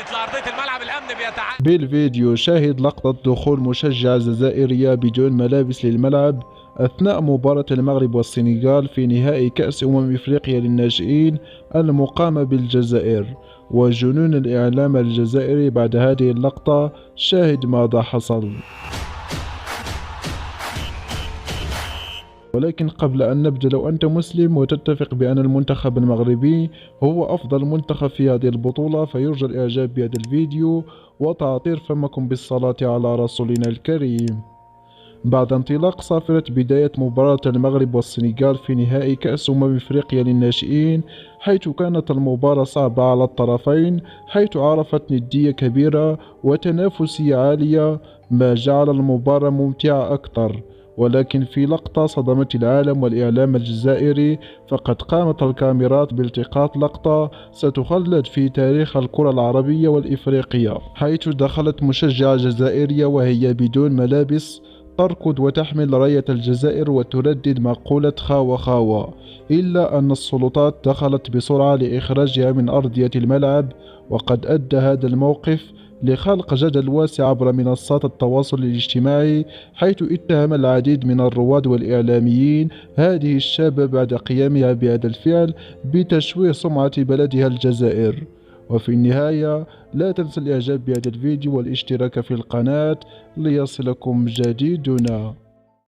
وصلت لأرضية الملعب. الأمن بيتعامل. بالفيديو شاهد لقطة دخول مشجعة جزائرية بدون ملابس للملعب أثناء مباراة المغرب والسنغال في نهائي كأس إفريقيا للناشئين المقامة بالجزائر. وجنون الإعلام الجزائري بعد هذه اللقطة، شاهد ماذا حصل. ولكن قبل أن نبدأ، لو أنت مسلم وتتفق بأن المنتخب المغربي هو أفضل منتخب في هذه البطولة، فيرجى الإعجاب بهذا الفيديو وتعطير فمكم بالصلاة على رسولنا الكريم. بعد انطلاق صافرة بداية مباراة المغرب والسنغال في نهائي كأس إفريقيا للناشئين، حيث كانت المباراة صعبة على الطرفين، حيث عرفت ندية كبيرة وتنافسية عالية، ما جعل المباراة ممتعة أكثر. ولكن في لقطة صدمت العالم والإعلام الجزائري، فقد قامت الكاميرات بالتقاط لقطة ستخلد في تاريخ الكرة العربية والإفريقية، حيث دخلت مشجعة جزائرية وهي بدون ملابس تركض وتحمل راية الجزائر وتردد مقولة خاوة خاوة، إلا أن السلطات دخلت بسرعة لإخراجها من أرضية الملعب. وقد أدى هذا الموقف لخلق جدل واسع عبر منصات التواصل الاجتماعي، حيث اتهم العديد من الرواد والإعلاميين هذه الشابة بعد قيامها بهذا الفعل بتشويه سمعة بلدها الجزائر. وفي النهاية، لا تنسى الإعجاب بهذا الفيديو والاشتراك في القناة ليصلكم جديدنا.